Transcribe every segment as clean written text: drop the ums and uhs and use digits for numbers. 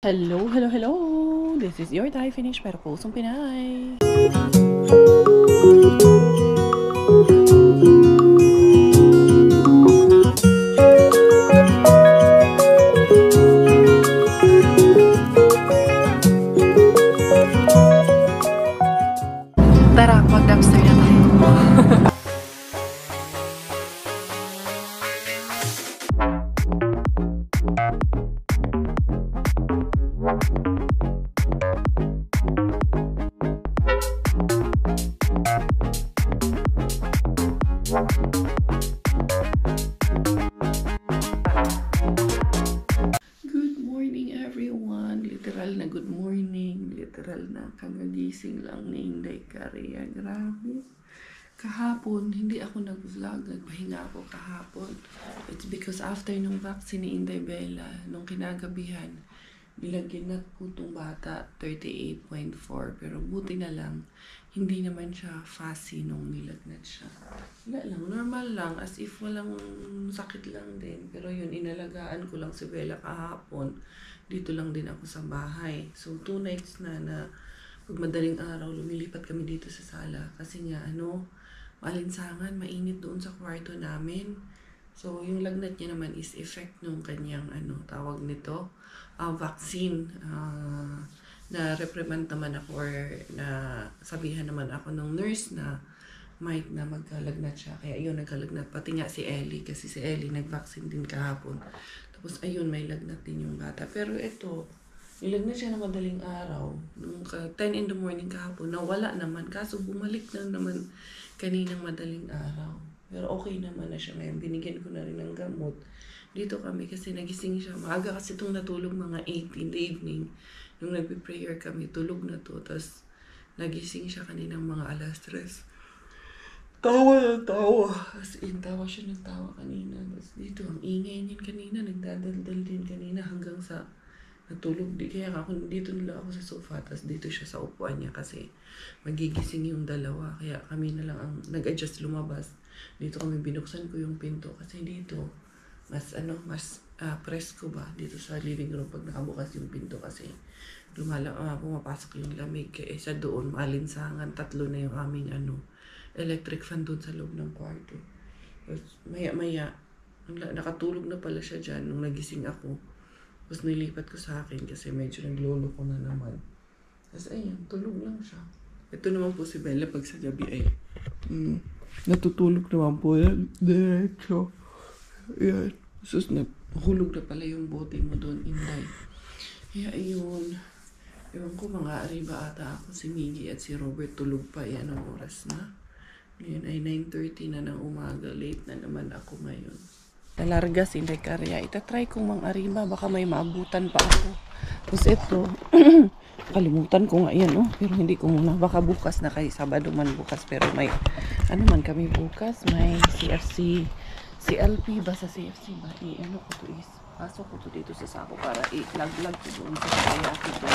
Hello, hello, hello! This is your Thai finish pero pusong Pinay. Tara, mag-dumpster na tayo. Good morning everyone. Literal na good morning. Literal na kagagising lang ni Inday Caria. Grabe. Kahapon, hindi ako nag-vlog. Nagpahinga ako kahapon. It's because after nung vaccine ni Inday Bella, nung kinagabihan, nilagyan na po itong bata 38.4. Pero buti na lang, hindi naman siya fussy nung nilagnat siya. Wala lang, normal lang, as if walang sakit lang din. Pero yun, inalagaan ko lang si Bella kahapon. Dito lang din ako sa bahay. So, 2 nights na pag madaling araw, lumilipat kami dito sa sala. Kasi nga, malinsangan, mainit doon sa kwarto namin. So, yung lagnat niya naman is effect nung kanyang, tawag nito, vaccine. Na reprimand naman ako or na sabihan naman ako ng nurse na might na magkalagnat siya. Kaya ayun, nagkalagnat. Pati nga si Ellie, kasi si Ellie nag-vaccine din kahapon. Tapos ayun, may lagnat din yung bata. Pero ito, nilagnat siya na madaling araw. Nung 10 in the morning kahapon, nawala naman. Kaso bumalik na naman kaninang madaling araw. Pero okay naman na siya ngayon. Binigyan ko na rin ng gamot. Dito kami kasi nagising siya. Maaga kasi itong natulog mga 8 in the evening. Nung nagpe-prayer kami, tulog na to. Tapos nagising siya kaninang mga alas 3. Tawa ng tawa. As in, tawa siya ng tawa kanina. Tapos dito, ang ingay niyan kanina. Nagdadaldal din kanina hanggang sa natulog. Kaya ako, dito nila ako sa sofa. Tapos dito siya sa upuan niya kasi magigising yung dalawa. Kaya kami na lang ang nag-adjust lumabas. Dito kami binuksan ko yung pinto. Kasi dito, mas presko ba dito sa living room pag nakabukas yung pinto kasi pumapasok yung lamig. Sa doon, malinsangan, 3 na yung aming electric fan doon sa loob ng kwarto. Maya, nakatulog na pala siya dyan nung nagising ako. Tapos nilipat ko sa akin kasi medyo naglolo ko na naman. Tapos ayun, tulog lang siya. Ito naman po si Bella pag sa gabi ay natutulog naman po yan. Diretso. Ayan. Sus, nahulog na pala yung bote mo doon, Inday. Kaya ayun. Ewan ko, mga ariba ata ako. Si Miggy at si Robert tulog pa. Yan ang oras na. Ngayon ay 9:30 na ng umaga. Late na naman ako ngayon. Nalarga si Inday Caria. Itatry kong mang-ariba. Baka may maabutan pa ako. Tapos ito, kalimutan ko nga yan, pero hindi ko muna. Baka bukas na kay Sabado man bukas. Pero may, man kami bukas. May CLP ba sa CFC ba? Ko to is, pasok ko to dito sa sako para i-lag-lag ko doon sa kaya ito.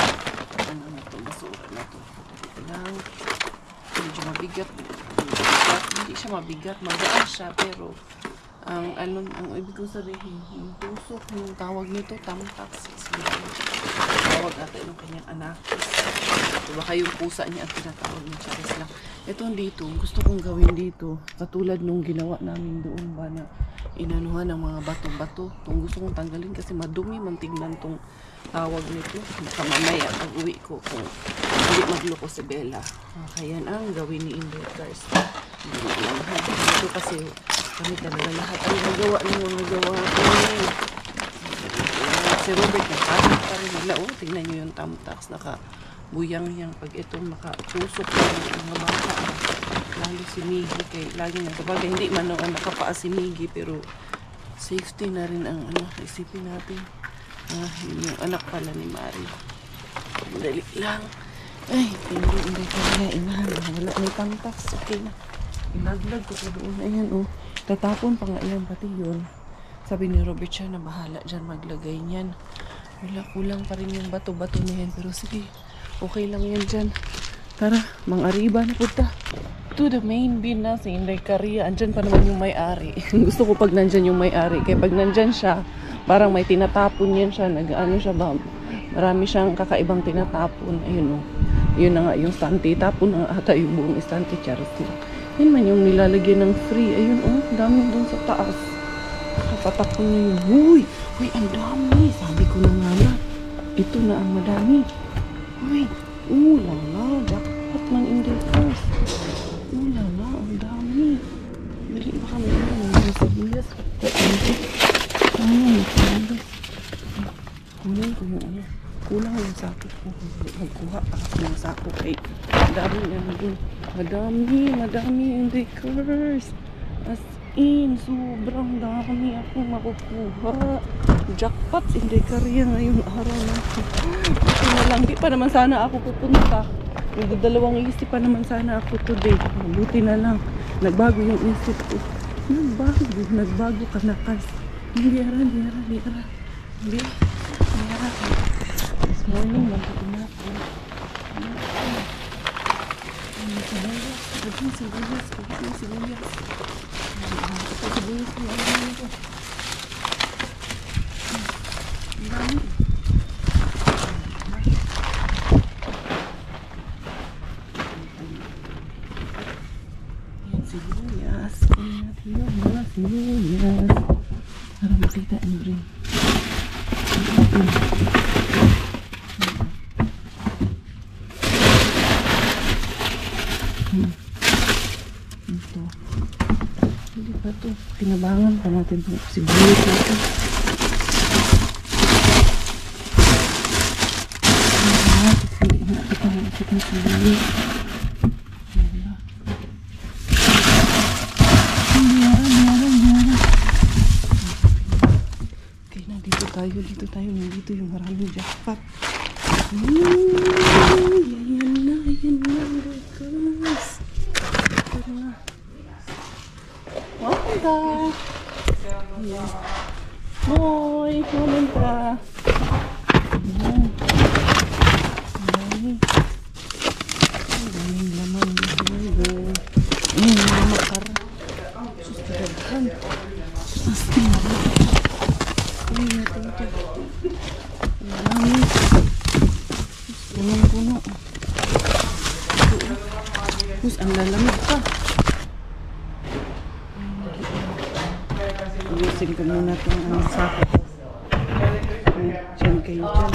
Na to, basura na to. Dito lang. Medyo mabigat. Hindi siya mabigat. Magaan siya, pero ang ibig kong sabihin, yung tusok, yung tawag nito, tamtax. Tawag natin yung kanyang anak. So, baka yung pusa niya ang tinatawag niya. Charis lang. Ito dito, gusto kong gawin dito. Katulad nung ginawa namin doon ba na inanuhan ng mga bato-bato. Itong gusto kong tanggalin kasi madumi man tingnan itong tawag nito. Baka mamaya pag uwi ko kung hindi magloko si Bella. Kaya ang gawin ni Inday first. Ito kasi kami talaga lahat ang nagawa ng mga gawa. Si Robert nagpasok pa rin nila. Tingnan nyo yung tamtax. Nakabuyang-yang pag itong makatusok ng mga bata. Lalo si Miggy. Lagi na sabagay. Hindi man nakapaa si Miggy. Pero safety na rin ang isipin natin. Yung anak pala ni Mari. Dali lang. Ay, hindi kaya inahan. Wala may tamtax. Okay na. Inaglag ko doon. Ayan tatapon pa nga yan. Pati yun. Sabi ni Robert siya na bahala dyan maglagay niyan. Wala, kulang pa rin yung bato-bato na yan. Pero sige, okay lang yan dyan. Tara, mang-ariba na punta. To the main bin na si Inday Caria. Andyan pa naman yung may-ari. Gusto ko pag nandyan yung may-ari. Kaya pag nandyan siya, parang may tinatapon yan siya. Nag-ano siya ba? Marami siyang kakaibang tinatapon. Ayun oh. Yun na nga yung stante. Tapon na nga ata yung buong stante. Charos lang. Yun man yung nilalagyan ng free. Ayun oh. Dami dun sa taas. Nakapatapon na yun. Uy! Uy, ang dami. Sabi ko na nga na. Ito na ang madami. Uy! Lala. Dapat man in the first. Lala. Ang dami. Dali ba kami yun? Ang sibuyas. Ayun. Kunin ko yung ano. Kulang yung sako ko. Magkuha ako ng sako kay dami na din. Madami indicators. As in, sobrang dami akong makukuha. Jackpot indicator yan ngayong araw na. Ito na lang. Di pa naman sana ako pupunta. Dalawang isip pa naman sana ako today. Buti na lang. Nagbago yung isip ko. Nagbago ka na kas. Hindi ara. This morning, magkakin ako. Sibuyas. Ang dami. Ayan, sibuyas. Kunin natin yung mga sibuyas. Para makita ang green. Ito. Hindi ba ito? Tinabangan pa natin itong sibuyas natin. Nakita ng sibuyas. Okay na, dito tayo. Nandito yung maraming jackpot. Ayan na, guys. Ito na. Wanda! Ayan. Boy, kumain ka. Ayan. Ang laman dito. Ayan, mga makar. Sus, kadaghan. Astin. Ayan natin ito. Ayan. Punong-puno. Sus, ang lalamig pa. Ayusin ko muna itong ang sako. Diyan kayo dyan.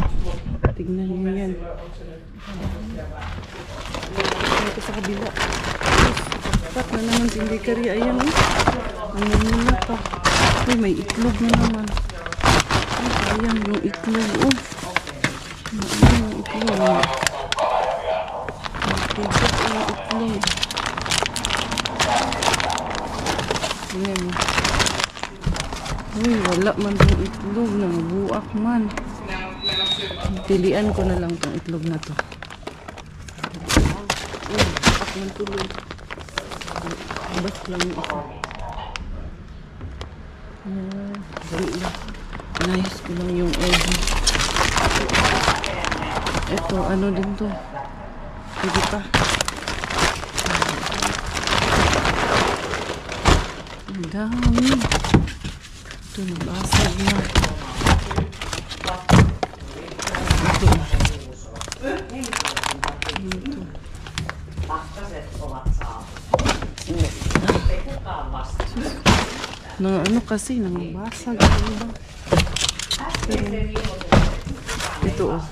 Tignan nyo yan. Ito sa kabila. Pat na naman si Indikari. Ayan oh. Ang muna pa. Uy, may itlog na naman. Ayan yung itlog oh. Ayan yung itlog. Tigat yung itlog. Ayan. Uy, wala man yung itlog. Nangabuak man. Pilian ko na lang itong itlog na to. Uy, buak man tuloy. Bas lang ako. Ayan. Dali lang. Nice ko lang yung egg. Ito, ano din to? Pwede pa. Ang dami. Ito, nabasag na. Ito. Ito. Na ano kasi, nangabasag. Ito oh.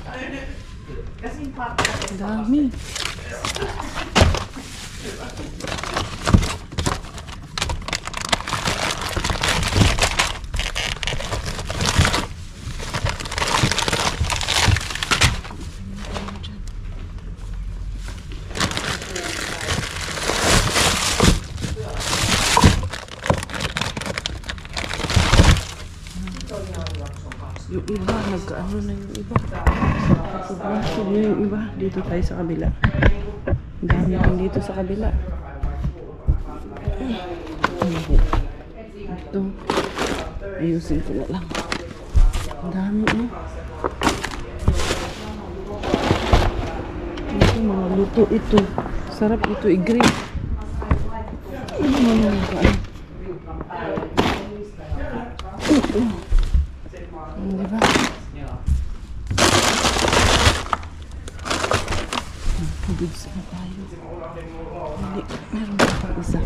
Dami. Yung iba, nagkaano na yung iba. Sobrang na yung iba. Dito tayo sa kabila. Dami lang dito sa kabila. Ito. Ayusin ko na lang. Ang dami oh. Ito mga luto ito. Sarap ito i-grate. Ano mga nagkaan? Diba? Goods na tayo. Hindi, meron pa isa.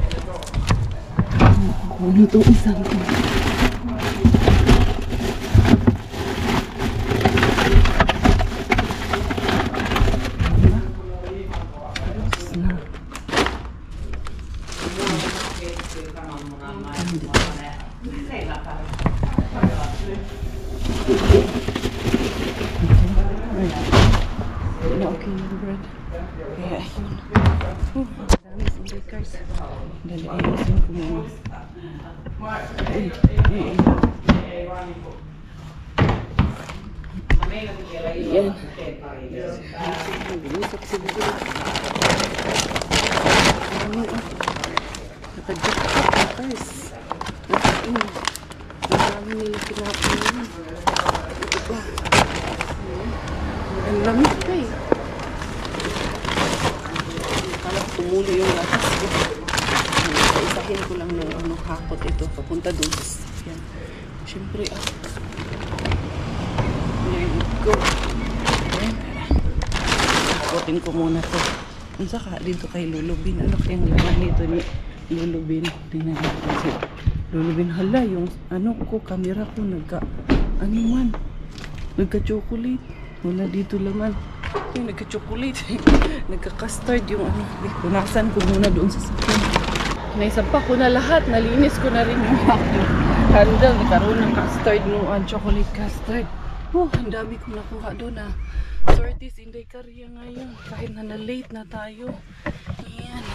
Ano itong isang ito? Okay yung bread. Kaya yun. Dami sa bakers. Dali ayusin ko muna. Yan. Binisok siguro. Nakadjakot bakers. Marami nila kinakain. Ito pa. Ang lamig ka eh. Tumulo yung lakas ko. Isa-isahin ko lang ng hakot ito. Papunta doon sa sasakyan. Siyempre, there we go. Hakotin ko muna to. Ang saka dito kay Lulubin. Ano kayang laman nito ni Lulubin? Tingnan natin si Lulubin. Hala, yung camera ko nagka-chocolate. Wala dito laman. Yung nagka-chocolate. Nagka-custard yung punasan ko muna doon sa sakyan. Naisampa ko na lahat. Nalinis ko na rin yung handle. Nagkaroon ng custard noon. Chocolate custard. Ang dami kong nakuha doon Swerte si Inday Karya ngayon. Kahit na late na tayo. Ayan.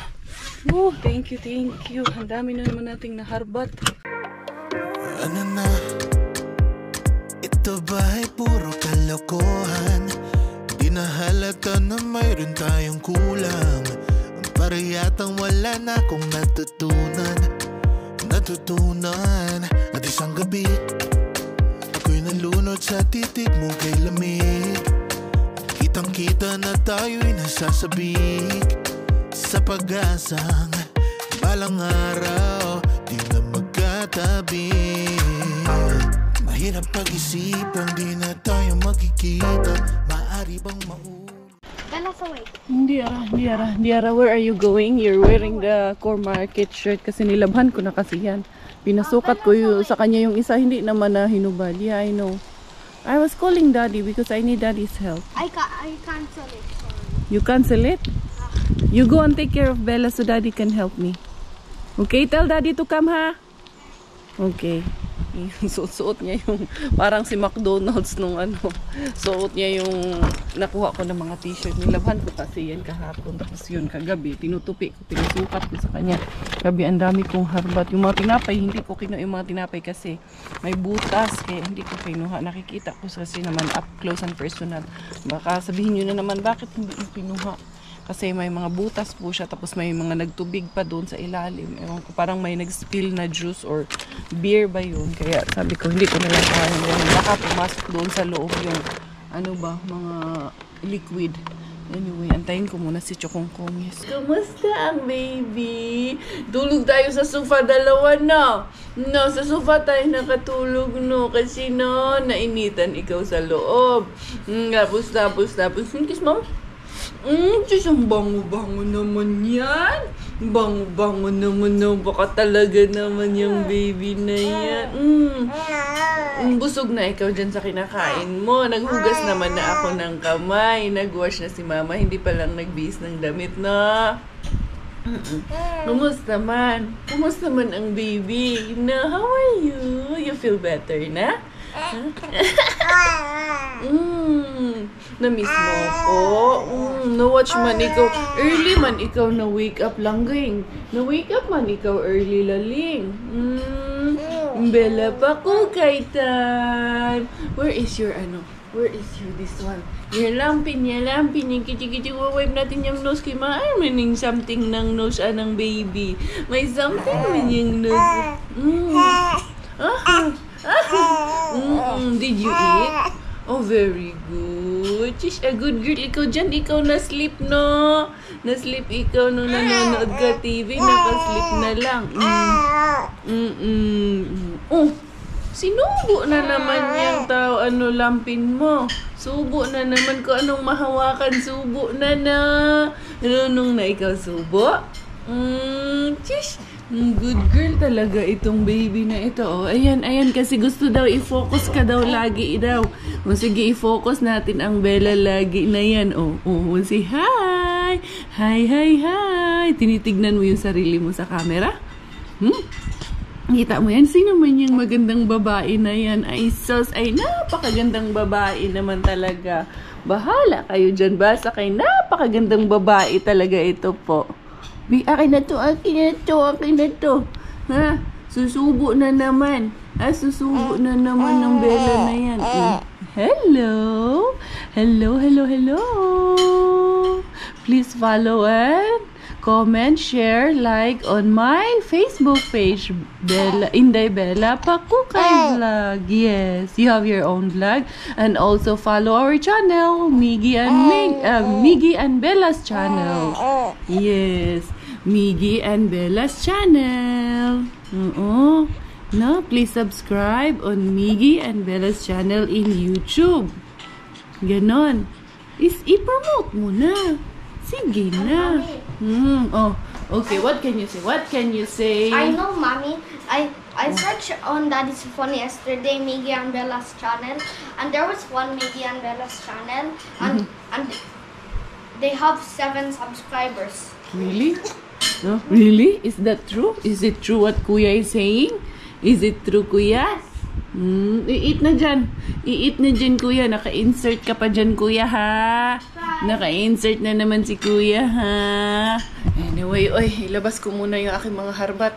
Thank you. Ang dami na naman nating naharbat. Ano na? Ito ba ay puro kalokohan? Di na halata na mayroon tayong kulang. Para yatang wala na akong natutunan. At isang gabi ako'y nalunod sa titig mo kay lamig. Kitang-kita na tayo'y nasasabik sa pag-asang balang araw di na magkatabi. Mahirap pag-isipang di na tayo magkikita. Maaari bang Hindi ara. Where are you going? You're wearing the core market shirt kasi nilabhan ko na kasi yan. Pinasukat ko sa kanya yung isa, hindi naman na hinubad. Yeah, I know. I was calling Daddy because I need Daddy's help. I cancel it. Sorry. You cancel it? You go and take care of Bella so Daddy can help me. Okay, tell Daddy to come ha. Okay. Suot niya yung parang si McDonald's nung suot niya yung nakuha ko ng mga t-shirt. Nilabhan ko kasi yan kahapon. Tapos yun kagabi tinutupi ko, pinasukat ko sa kanya. Gabi ang dami kong harbat. Yung mga tinapay hindi ko kinuha yung mga tinapay kasi may butas kaya hindi ko kinuha. Nakikita ko kasi naman up close and personal. Baka sabihin nyo na naman bakit hindi yung kinuha. Kasi may mga butas po siya, tapos may mga nagtubig pa doon sa ilalim. Ewan ko, parang may nag-spill na juice or beer ba yun. Kaya sabi ko, hindi ko nalang kaya. Baka pumasok doon sa loob yung, mga liquid. Anyway, antayin ko muna si Chokong Kongis. Kumusta ang baby? Tulog tayo sa sofa, dalawa na. No, sa sofa tayo nakatulog, no. Kasi nainitan ikaw sa loob. Tapos. Kiss mom? Diyos, ang bango-bango naman yan. Bango-bango naman baka talaga naman yung baby na yan. Busog na ikaw dyan sa kinakain mo. Naghugas naman na ako ng kamay. Nagwash na si mama. Hindi pa lang nagbihis ng damit na. Kumusta man? Kumusta man ang baby? How are you? You feel better na? Na-miss mo ako. Na-watch man ikaw. Early man ikaw na-wake up langging. Na-wake up man ikaw early laling. Bella pa ko kaitan. Where is your this one? Your lampin. Yung kiti-kiti wipe natin yung nose kay maayamaning something ng nose ng baby. May something man yung nose. Did you eat? Oh, very good. She's a good girl. Ikaw dyan, ikaw na-sleep, no? Na-sleep ikaw nung nanonood ka TV. Naka-sleep na lang. Oh, sinubo na naman yung tao, lampin mo. Subo na naman ko anong mahawakan. Subo na. Nung na ikaw subo? Chish. Good girl talaga itong baby na ito. Oh, ayan, kasi gusto daw i-focus ka daw lagi daw. O sige, i-focus natin ang Bella lagi na yan. Say hi. Hi. Tinitignan mo yung sarili mo sa camera? Kita mo yan? Sino man yung magandang babae na yan? Ay, sus, ay napakagandang babae naman talaga. Bahala kayo dyan, basta kay napakagandang babae talaga ito po. Akin na to. Ha? Susubo na naman. Susubo na naman ng Bella na yan. Hello. Please follow and comment, share, like on my Facebook page, Inday Bella Pakukay Vlog. Yes, you have your own vlog. And also follow our channel, Miggy and Bella's channel. Yes, Miggy and Bella's channel. No, please subscribe on Miggy and Bella's channel in YouTube. Ganon. I-promote mo na. Sige na. Okay, what can you say? I know, Mommy. I searched on Daddy's phone yesterday, Miggy and Bella's channel, and there was one Miggy and Bella's channel, and they have 7 subscribers. Really? No? Really? Is that true? Is it true what Kuya is saying? Is it true, Kuya? I-eat na dyan. Kuya. Naka-insert ka pa dyan, Kuya, ha? Naka-insert na naman si Kuya, ha? Anyway, ilabas ko muna yung aking mga harbat.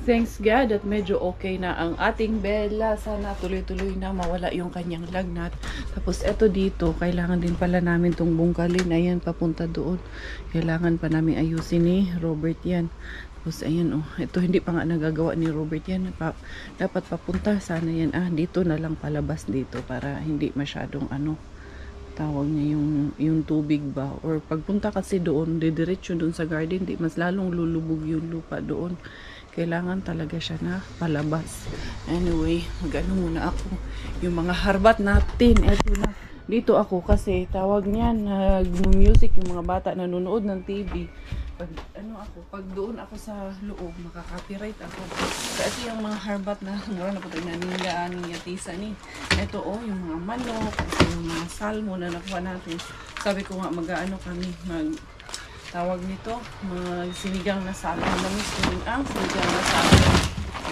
Thanks God at medyo okay na ang ating Bella. Sana tuloy-tuloy na mawala yung kanyang lagnat. Tapos eto dito, kailangan din pala namin tong bungkalin. Ayan, papunta doon. Kailangan pa namin ayusin ni Robert yan. Tapos ayan, ito hindi pa nga nagagawa ni Robert yan. Dapat papunta sana yan. Dito na lang palabas dito para hindi masyadong tawag niya yung tubig ba. Or pagpunta kasi doon, didiretso doon sa garden, di mas lalong lulubog yung lupa doon. Kailangan talaga siya na palabas. Anyway, mag-ano muna ako. Yung mga harbat natin, eto na. Dito ako kasi tawag niyan, nag-music yung mga bata nanonood ng TV. Pag doon ako sa loob, makaka-copyright ako. Kasi yung mga harbat na mura na po tayo naninga ang yatisa ni. Ito yung mga manok, yung mga salmo na nakuha natin. Sabi ko nga mag-ano kami, tawag nito, sinigang na salmon. Namis ko rin ang sinigang na salmon.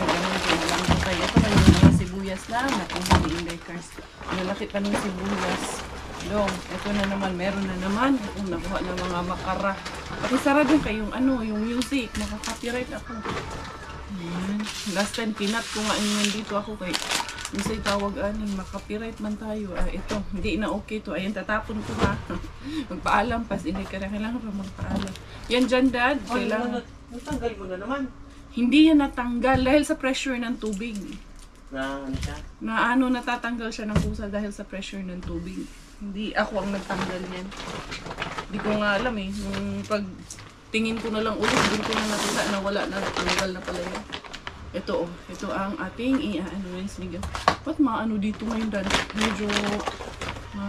Ganun ko na lang tayo. Ito man yung mga sibuyas na nakuha ni Inday Cars. Malaki pa ng sibuyas. Ito na naman, meron na naman. Ito nakuha ng mga makara. Pati sarado kayong yung music. Makaka-copyright ako. Ayan. Last time, pinat ko nga dito ako kay Misay tawag makapiright man tayo. Ito, hindi na okay to. Ayan, tatapon ko ha. Magpaalam pa. Hindi kailangan pa magpaalam. Yan dyan, Dad. Kailangan. Natanggal mo na naman. Hindi yan natanggal dahil sa pressure ng tubig. Siya? Natatanggal siya ng kusa dahil sa pressure ng tubig. Hindi ako ang nagtanggal yan. Hindi ko nga alam Nung pag tingin ko na lang ulit, doon ko na nakita na wala na. Tanggal na pala yan. Ito ang ating sinigang. Ba't dito ngayon, Dad? Medyo,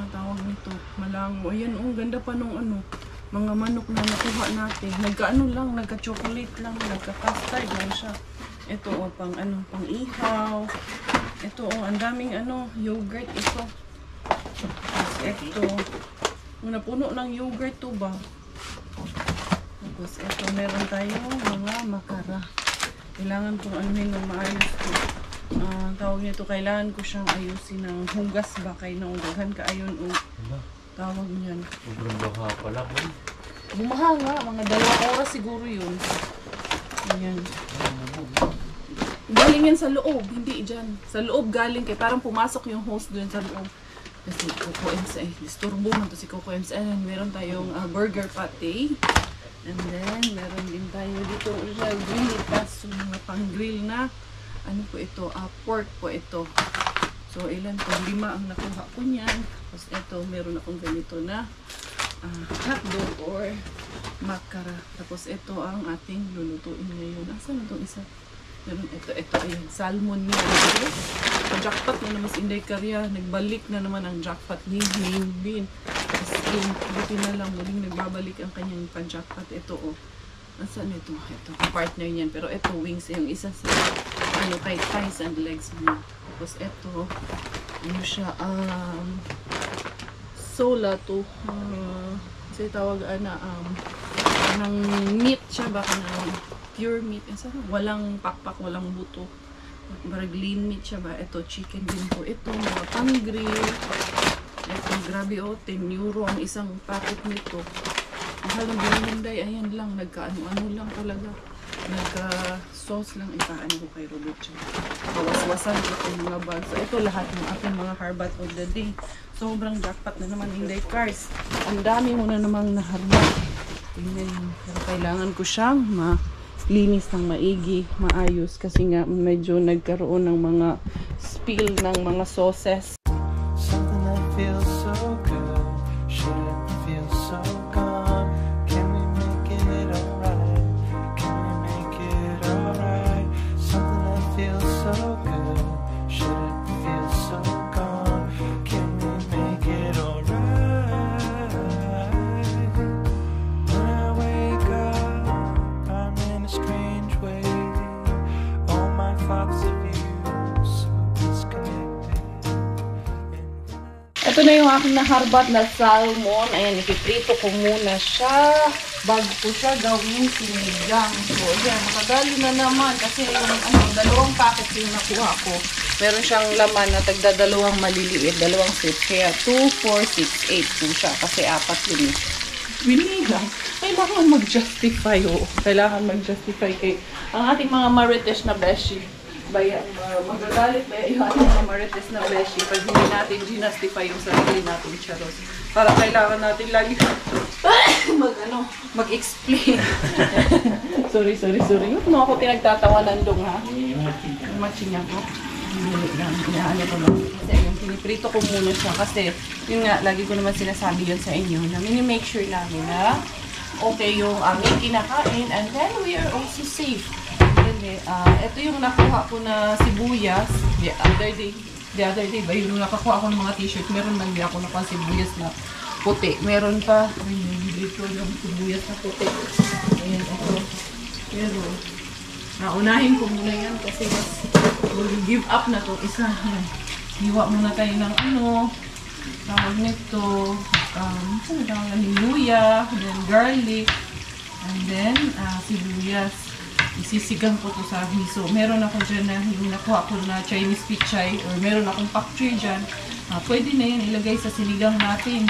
tawag nito, malango. Ayan, ganda pa nung mga manok na nakuha natin. Nagka-chocolate lang, nagka-custard lang siya. Ito, pang ihaw. Ito, ang daming yogurt ito. Tapos ito, napuno ng yogurt to ba? Tapos ito, meron tayong mga makara. Kailangan kong ng maayos ko. Tawag nito, kailangan ko siyang ayusin ng hugas ba kay nung daghan ka ayon tawag niyan. Sobrang baha pala. Bumaha nga, mga 2 oras siguro yun. Ayan. Galing yan sa loob, hindi dyan. Sa loob galing parang pumasok yung hose doon sa loob. Kasi Coco MC, disturbo man to si Coco MC. And meron tayong burger patty. And then, meron din tayo dito grill. Tapos, mga pang-grill na, po ito, pork po ito. So, ilan po? 5 ang nakuha ko niyan. Tapos, ito, meron akong ganito na hotdog or makara. Tapos, ito ang ating lulutuin ngayon. Asan na itong isa? Meron ito, ayan, salmon niya. nagpa-jackpot na naman si Inday Karya. Nagbalik na naman ang jackpot ni Bin. As in, buti na lang muling nagbabalik ang kanyang pa-jackpot. Ito oh. Nasaan ito? Ito, ang partner niyan. Pero ito, wings. Yung isa sa, kay thighs and legs mo. Tapos ito, ano siya, sola to. Kasi tawag, ng meat siya. Baka na pure meat. Walang pakpak, walang buto. Barag lean meat siya ba? Ito, chicken din po. Ito, mga pang-grill. Ito, grabe oh, 10 euro ang isang packet nito. Mahal ang bilinday, ayan lang, nagka-ano lang talaga. Nagka-sauce lang, ipaano ko kay Robert siya. Kawaswasan ko itong mga bag. So, ito lahat ng aking mga harbat of the day. Sobrang jackpot na naman Inday Cars. Ang dami mo na namang naharbat. Tingnan yun. Pero kailangan ko siyang malinis ng maigi, maayos. Kasi nga, medyo nagkaroon ng mga spill ng mga sauces. Something that feels so good shouldn't feel so gone. Can we make it alright? Can we make it alright? Something that feels so good shouldn't feel so gone. Can we make it alright? When I wake up, I'm in a strange way. All my thoughts of you so disconnected. Ito na yung aking naharbat na salmon. Ayan, ipiprito ko muna siya bago ko siya gawin sinigang. So, ayan, nakadali na naman kasi yung dalawang packet yung nakuha ko. Meron siyang laman na tagdadalawang maliliit, dalawang set. Kaya 2, 4, 6, 8 po siya kasi 4 yun. Winigang. Kailangan mag-justify. Oh. Kailangan mag-justify kay ang ating mga marites na beshi. Baya, magagalit ba yung ating mga marites na beshi pag hindi natin ginustify yung sarili natin, charos. Para kailangan natin lagi mag-explain. sorry. Huwag mo ako tinagtatawanan dong, ha? Matching ako. Inaano ko lang. Kasi yung piniprito ko muna siya. Kasi, yun nga, lagi ko naman sinasabi yun sa inyo na make sure namin na okay yung aming kinakain and then we are also safe. Ito yung nakuha ko na sibuyas. The other day ba yung nakakuha ko ng mga t-shirt, meron lang din ako nakuha sibuyas na puti. Meron pa, dito yung sibuyas na puti. Ayan, ito. Pero, naunahin ko muna yan kasi mas give up na to. Isa, yan. Hiwa muna tayo ng tawag nito, luya, then garlic, and then sibuyas. Isisigang ko to sa miso. Meron ako dyan na yung nakuha ko na Chinese pichay or meron akong pak choy dyan. Pwede na yan ilagay sa sinigang natin.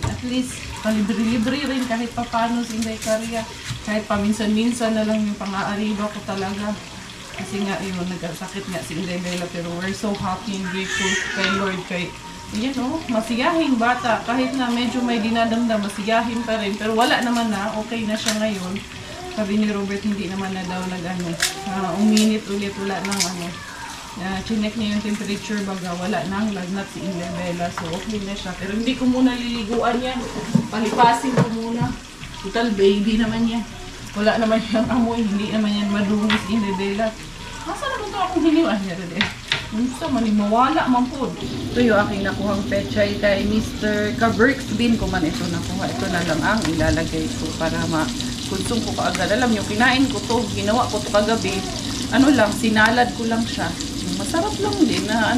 At least, palibre-libre rin kahit papano sa Inday Karya. Kahit paminsan-minsan na lang yung pang-aariba ko talaga. Kasi nga yun, nagkasakit nga si Inday Bella. Pero we're so happy and grateful kay Lord. Yan masiyahing bata. Kahit na medyo may dinadamdam, masiyahin pa rin. Pero wala naman na, okay na siya ngayon. Sabi ni Robert, hindi naman na daw uminit ulit, wala nang chinek niya yung temperature baga, wala nang lagnat si Inday Bella. So, okay na siya. Pero hindi ko muna liliguan yan. Palipasin ko muna. Total baby naman yan. Wala naman yung amoy, hindi naman yan madungi si Inday Bella. Masa naman ito akong hiniwan niya rin eh. Gusto man, mawala man po. Ito yung aking nakuhang pechay kay Mr. Kaberks Bin ko man ito nakuha. Ito na lang ang ilalagay ko para konsum ko kaagad. Alam nyo, kinain ko to, ginawa ko to kagabi. Lang, sinalad ko lang siya. Masarap lang din na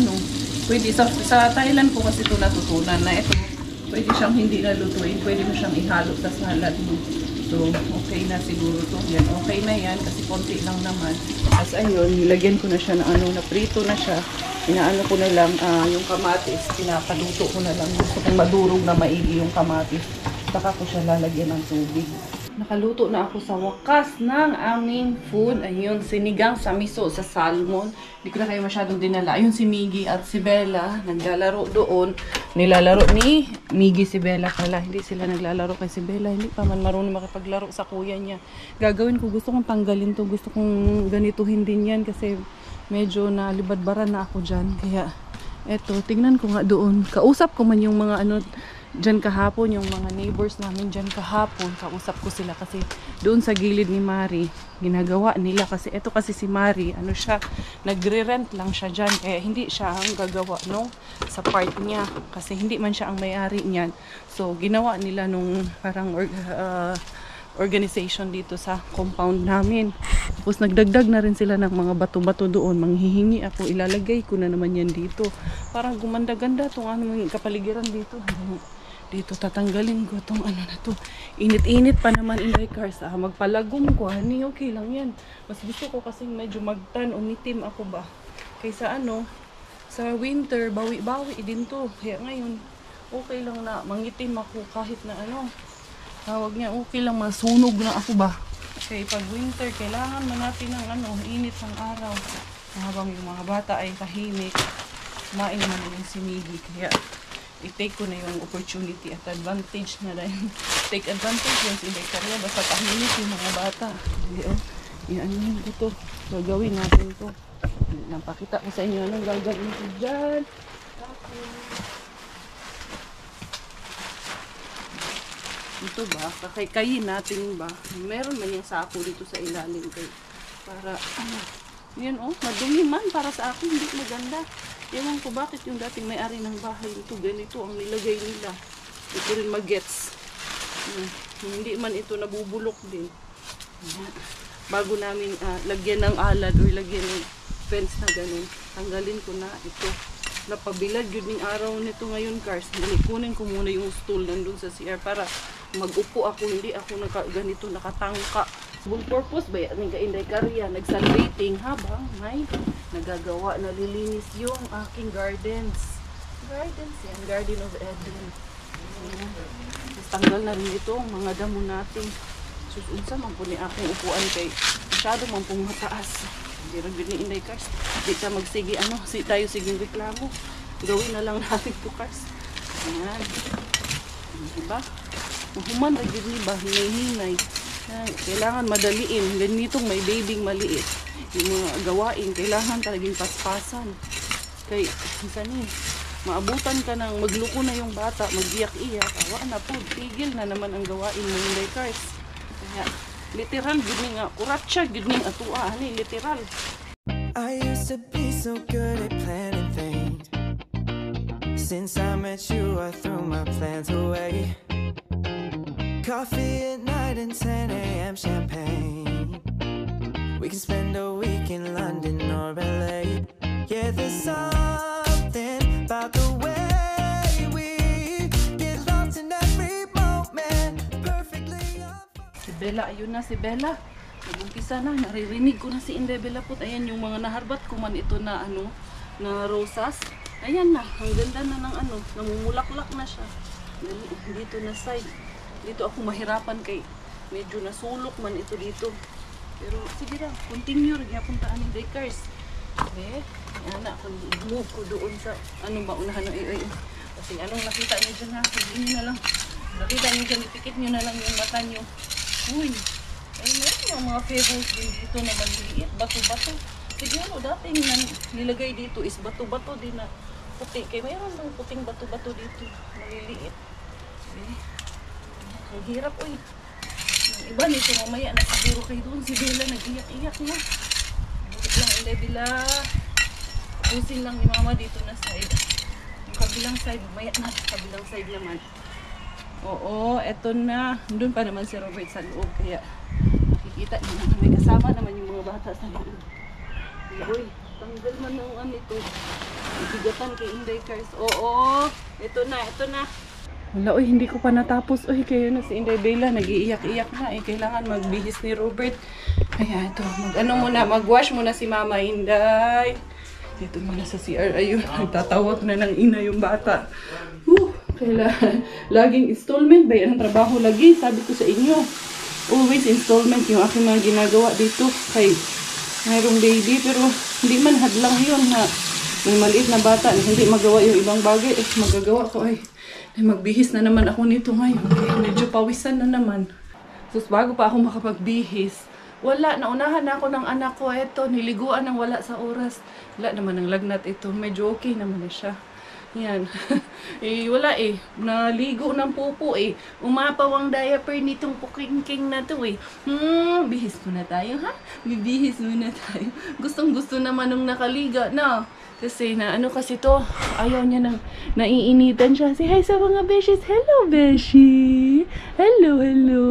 pwede sa Thailand ko kasi ito natutunan na ito. Pwede siyang hindi nalutuin, pwede mo siyang ihalo sa salad mo. So, okay na siguro to. Yan, okay na yan kasi konti lang naman. As ayun, nilagyan ko na siya na prito na siya. Inaano ko na lang yung kamatis, pinapaluto ko na lang. Gusto kong madurog na maigi yung kamatis. Saka ko siya lalagyan ng tubig. Nakaluto na ako sa wakas ng aming food. Ayun, sinigang sa miso, sa salmon. Hindi ko na kayo masyadong dinala. Ayun si Miggy at si Bella, naglalaro doon. Nilalaro ni Miggy si Bella pala. Hindi sila naglalaro kay si Bella. Hindi pa man marunong makipaglaro sa kuya niya. Gagawin ko, gusto kong tanggalin to. Gusto kong ganituhin din yan kasi medyo nalibadbaran na ako dyan. Kaya, eto, tignan ko nga doon. Kausap ko man yung mga dyan kahapon, yung mga neighbors namin dyan kahapon, kausap ko sila kasi doon sa gilid ni Mari, ginagawa nila kasi ito kasi si Mari, ano siya, nagre-rent lang siya dyan, kaya hindi siya ang gagawa no, sa part niya, kasi hindi man siya ang may-ari niyan. So, ginawa nila nung parang organization dito sa compound namin. Tapos nagdagdag na rin sila ng mga bato-bato doon. Manghihingi ako, ilalagay ko na naman yan dito. Parang gumanda-ganda itong kapaligiran dito. Dito tatanggalin ko itong ano na to. Init-init pa naman Inday Cars. Magpalagom ko, hani, okay lang yan. Mas gusto ko kasi medyo magtan, umitim ako ba. Kaysa sa winter, bawi-bawi din to. Kaya ngayon, okay lang na mangitim ako kahit na tawag niya, okay lang, masunog na ako ba. Kaya pag winter, kailangan man natin ng init ng araw. Habang yung mga bata ay tahimik, kumain naman yung si Miggy. Kaya i-take ko na yung opportunity at advantage na rin. Take advantage yung si Inday, basta tahimik yung mga bata. Hindi yan ko to. Gagawin natin to. Napakita ko sa inyo anong gagawin ko dyan. Ito ba, kakaykayin natin ba? Meron man yung sako dito sa ilalim kay para yan madumi man para sa akin, hindi maganda. Ewan ko bakit yung dating may-ari ng bahay ito, ganito ang nilagay nila. Ito rin magets. Hindi man ito nabubulok din. Bago namin lagyan ng alad o lagyan ng fence na ganun, tanggalin ko na ito. Napabilad yun yung araw nito ngayon, Cars. Kunin ko muna yung stool nandun sa CR para mag-upo ako, hindi ako ganito nakatangka. Full purpose ba yan? Inday Karya, nag-sunbathing habang may nagagawa, nalilinis yung aking gardens. Gardens yan, Garden of Eden. Tanggal na rin ito ang mga damo natin. Susunsa man po ni aking upuan kay masyado man pong mataas. Hindi rin ni Inday Cars. Di ka magsige tayo siging reklamo. Gawin na lang natin to, Cars. Ayan. Diba? Mahuman na yun ba? Hinay-hinay. Kailangan madaliin. Ganitong may babing maliit. Yung mga gawain, kailangan talagang paspasan. Kay, maabutan ka ng magluko na yung bata, mag-iyak-iyak. Awa na po, tigil na naman ang gawain mo, Inday Cars. Kaya, literal, gudning kuratsa, gudning atua, literal. I used to be so good at planning things. Since I met you, I threw my plans away. Coffee at night and 10 a.m. champagne. We can spend a week in London or LA. Yeah, there's something about the way we get lost in every moment. Perfectly Si Bella, ayun na si Bella. Nag-umpisa na, naririnig ko na si Inday Bella po. Ayan yung mga naharbat ko man ito na na rosas. Ayan na, ang ganda na ng namumulaklak na siya. Dito na side. Dito ako mahirapan kay medyo nasulok man ito dito. Pero sige lang, continue rin puntaan ni Inday Cars. Okay, ayan na, move ko doon sa unahan ng kasi anong nakita niyo dyan ha, sabihin niyo na lang. Nakita niyo dyan, ipikit niyo na lang yung mata niyo. Uy, ay meron yung mga favors din dito na maliliit, bato-bato. Siguro dating nilagay dito is bato-bato din na puti. Kaya mayroon ng puting bato-bato dito, maliliit. Okay. Ang hirap, uy. Yung iba nito mamaya na siguro kayo doon. Si Bella nag-iyak-iyak na. Bulit lang, Inday Bella. Pusin lang ni Mama dito na side. Yung kabilang side, mamaya na. Kabilang side naman. Oo, eto na. Doon pa naman si Robert sa loob. Kaya makikita niyo na may kasama naman yung mga bata sa loob. Uy, tanggal man ng ito. Ibigatan kay Inday Cars. Oo, eto na, eto na. Wala, uy, hindi ko pa natapos. Uy, kayo na si Inday Bella, nag-iiyak-iyak na. Kailangan magbihis ni Robert. Kaya ito, mag-wash muna si Mama Inday. Dito muna sa CR. Ayun, nagtatawag na ng ina yung bata. Kailangan, laging installment ba yan ang trabaho lagi? Sabi ko sa inyo, always installment yung aking mga ginagawa dito. Kay mayroong baby, pero hindi man hadlang yun na may maliit na bata na hindi magawa yung ibang bagay. Magagawa ko ay magbihis na naman ako nito ngayon. Kaya medyo pawisan na naman. Sus, bago pa ako makapagbihis, naunahan na ako ng anak ko. Eto, niliguan ng wala sa oras. Wala naman ng lagnat ito. Medyo okay naman na siya. Yan. Eh, wala eh. Naligo ng pupo eh. Umapaw ang diaper nitong pukingking na to eh. Bihis muna tayo ha? Bibihis muna tayo. Gustong gusto naman nung nakaliga na. Kasi na ano kasi to, ayaw niya nang naiinitan siya. Say hi sa mga beshies. Hello, beshi. Hello, hello.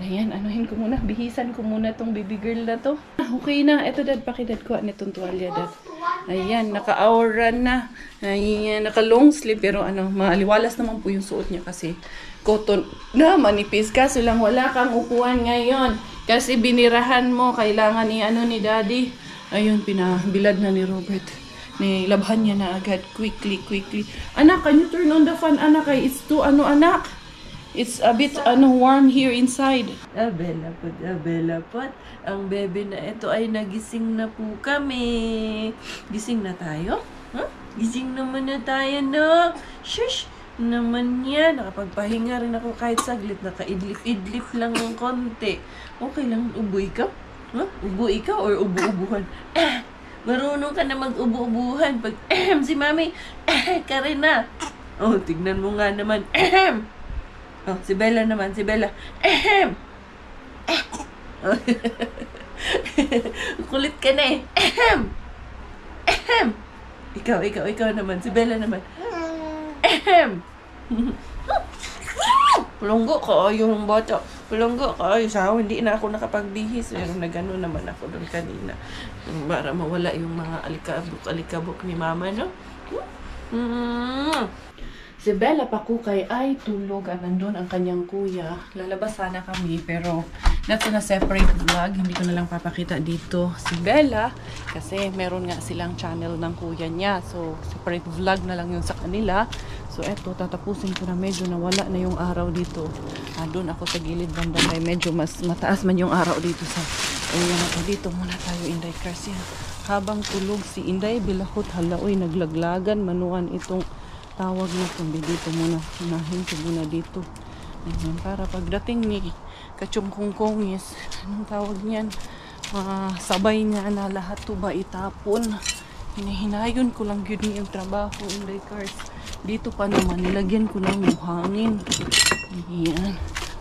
Ayan, anuhin ko muna. Bihisan ko muna tong baby girl na to. Okay na. Ito dad, pakidad ko. Anitong tuwalya dad. Ayan, naka-aura na. Ayan, naka-long sleeve. Pero ano, maliwalas naman po yung suot niya kasi cotton na manipis. Kaso lang wala kang upuan ngayon. Kasi binirahan mo. Kailangan ni ano ni daddy. Ayun, pinabilad na ni Robert. Nilabhan niya na agad. Quickly. Anak, can you turn on the fan, anak? It's too, anak? It's a bit warm here inside. Abela pot. Ang bebe na ito ay nagising na po kami. Gising na tayo? Huh? Gising naman na tayo, no? Shush! Naman yan. Nakapagpahinga rin ako kahit saglit. Naka-idlip lang ng konti. Okay lang, uboy ka? Huh? Ubo ikaw or ubu-ubuhan? Marunong ka na mag-ubu-ubuhan. Pag si mami, ka rin na. Oh, tignan mo nga naman. Oh, si Bella naman, si Bella. Kulit ka na eh. Ikaw naman, si Bella naman. Pulonggo ka, yung bata. Pulonggo ka, sawa, hindi na ako nakapagbihis. Pero nagano naman ako doon kanina. Para mawala yung mga alikabok ni mama, no? Si Bella Pakukay ay tulog at nandun ang kanyang kuya. Lalabas sana kami pero that's on a separate vlog. Hindi ko na lang papakita dito si Bella kasi meron nga silang channel ng kuya niya. So separate vlog na lang yun sa kanila. So eto, tatapusin ko na medyo nawala na yung araw dito. Doon ako sa gilid banda may medyo mas mataas man yung araw dito sa area na to. Dito muna tayo, Inday Garcia. Habang tulog si Inday Bilahot, halaoy naglaglagan manuan itong tawag na kundi dito muna. Unahin ko muna dito. Ayan, para pagdating ni Kachong Kongkongis, anong tawag niyan? Sabay niya na lahat to ba itapon. Hinahinayon ko lang yun yung trabaho in the cars. Dito pa naman, nilagyan ko lang yung hangin. Ayan.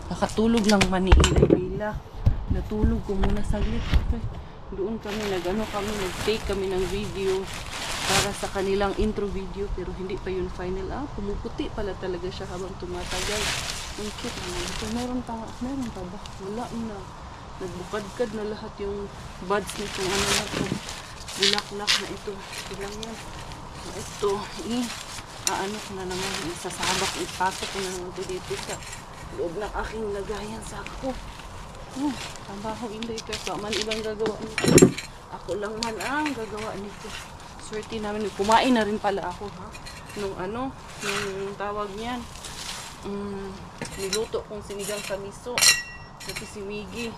Nakatulog lang man ni Inday Bila. Natulog ko muna saglit. Doon kami, nag-take kami ng video para sa kanilang intro video pero hindi pa yun final. Pumuputi pala talaga siya habang tumatagal. Ang cute naman. So, meron pa ba? Wala na. Nagbukadkad na lahat yung buds nitong ano na ito. Bulaklak na ito. Ito lang yan. Ito, ano ko na naman, isasabak, ipasok ko na naman ito dito sa loob ng aking lagayan sa ako. Trabaho Inday Garcia. Man ibang gagawa nito. Ako lang man ang gagawa nito. Swerte namin. Kumain na rin pala ako, ha? Nung tawag niyan. Niluto kong sinigang sa miso. Kasi si Miggy.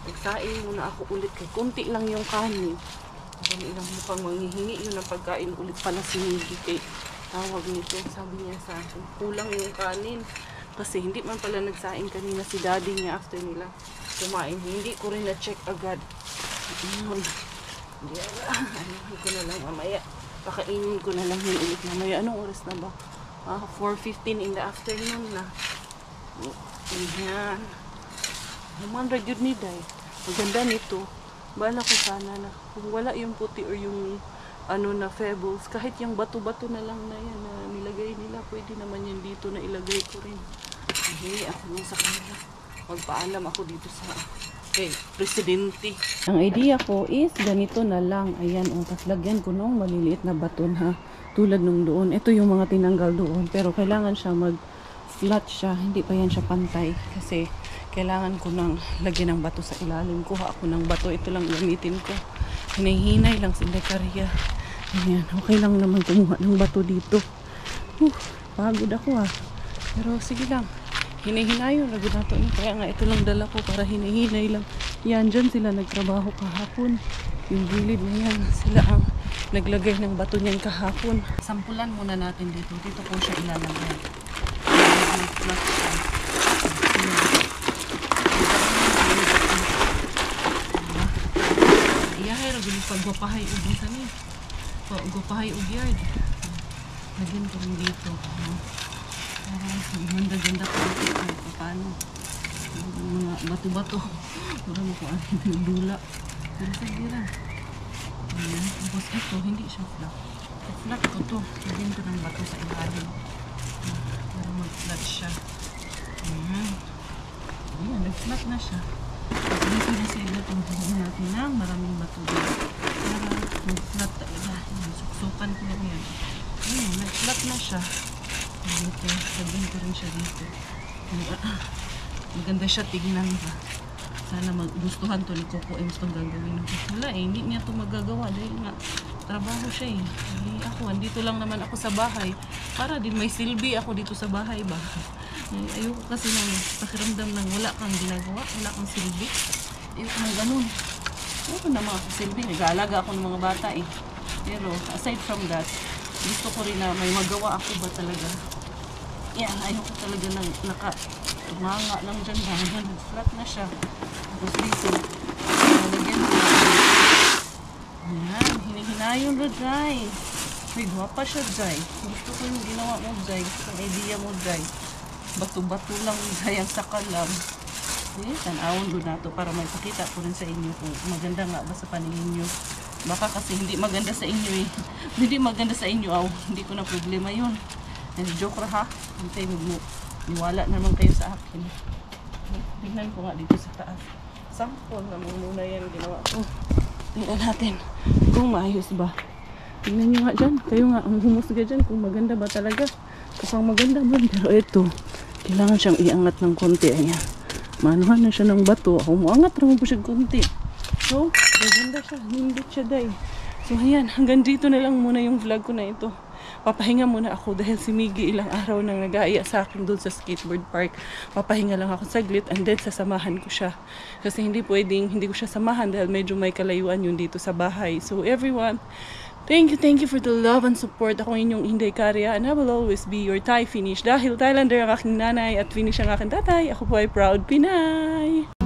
Nagsaing muna ako ulit. Kay kunti lang yung kanin. Kung ilang mo pang manghihingi yun ang pagkain ulit pala si Miggy. Kay tawag nito. Sabi niya sa akin, kulang yung kanin. Kasi hindi man pala nagsaing kanina si daddy niya after nila kumain. Hindi ko rin na-check agad. Ano ko na lang mamaya. Pakainin ko na lang yun ulit mamaya. Anong oras na ba? 4:15 in the afternoon na. Ayan. Naman ragyod ni Day. Maganda nito. Bala ko sana na kung wala yung puti or yung na pebbles, kahit yung bato-bato na lang na yan na nilagay nila, pwede naman yan dito na ilagay ko rin. Hindi, ako nung sa kanila. Magpaalam ako dito sa presidente. Ang idea ko is ganito na lang. Ayan, tapos lagyan ko nung maliliit na baton, ha. Tulad nung doon. Ito yung mga tinanggal doon. Pero kailangan siya mag-flat siya. Hindi pa yan siya pantay. Kasi kailangan ko nang lagyan ng bato sa ilalim. Kuha ako ng bato. Ito lang gamitin ko. Hinahinay lang si Dekaria. Ayan, okay lang naman kumuha ng bato dito. Pagod ako, ha. Pero sige lang. Hinay-hinayon, lagod na ito. Kaya nga ito lang dala ko para hinahinay lang. Yan, dyan sila nagtrabaho kahapon. Yung gilid na yan, sila ang naglagay ng bato niyan kahapon. Sampulan muna natin dito. Dito po siya ilalagay. Iyahay, ragulong pagwapahay ubi sa niya. Pagwapahay ubi yard. Lagyan ko rin dito. Para ganda-ganda ko dito kahit pa paano. Mga bato-bato. Wala mo kung ano yung dula. Pero sige lang. Ayan. Tapos ito, hindi siya flat. Flat ko to. Lagyan ko ng bato sa ilalim. Para mag-flat siya. Ayan. Ayan, nag-flat na siya. Tapos dito na sa ilo itong hangin natin ng maraming bato dito. Para mag-flat talaga. Ayan, suksukan ko lang yan. Ayan, nag-flat na siya. Dito, lagyan ko rin siya dito. Maganda siya tignan ba. Sana magustuhan to ni Coco Ems itong gagawin ko. Wala eh, hindi niya to magagawa dahil nga trabaho siya eh. Ako, andito lang naman ako sa bahay. Para din may silbi ako dito sa bahay ba. Ayoko kasi ng pakiramdam ng wala kang ginagawa, wala kang silbi. Ayoko ng ganun. Ayoko na mga silbi, nag-aalaga ako ng mga bata eh. Pero aside from that, gusto ko rin na may magawa ako ba talaga. Yan, ayoko talaga ng tumanga lang dyan ba. Flat na siya. Tapos dito, nalagyan ko na. Ayan, hinihinayon ro, Jai. Uy, guwapa siya, Jai. Gusto ko yung ginawa mo, Jai. Gusto yung idea mo, Jai. Bato-bato lang, Jai, ang sakalam. Eh, tanawon ro na to para may pakita ko rin sa inyo kung maganda nga ba sa paningin nyo. Baka kasi hindi maganda sa inyo eh. Hindi maganda sa inyo, hindi ko na problema yun. Joke ra ha. Hintay mo. Niwala naman kayo sa akin. Tingnan ko nga dito sa taas. Sample naman muna yan ginawa ko. Tingnan natin kung maayos ba. Tingnan nyo nga dyan. Kayo nga ang humusga dyan kung maganda ba talaga. Kapag maganda man. Pero ito, kailangan siyang iangat ng konti. Ayan. Manuhan na siya ng bato. Ako muangat naman po siya konti. So, maganda siya. Nindot siya dahil. So, ayan. Hanggang dito na lang muna yung vlog ko na ito. Papahinga muna ako dahil si Miggy ilang araw nang nag-aaya sa akin doon sa skateboard park. Papahinga lang ako saglit and then sasamahan ko siya. Kasi hindi pwedeng, hindi ko siya samahan dahil medyo may kalayuan yun dito sa bahay. So everyone, thank you for the love and support. Ako inyong Inday Caria and I will always be your Thai Finish. Dahil Thailander ang aking nanay at Finnish ang aking tatay, ako po ay proud Pinay!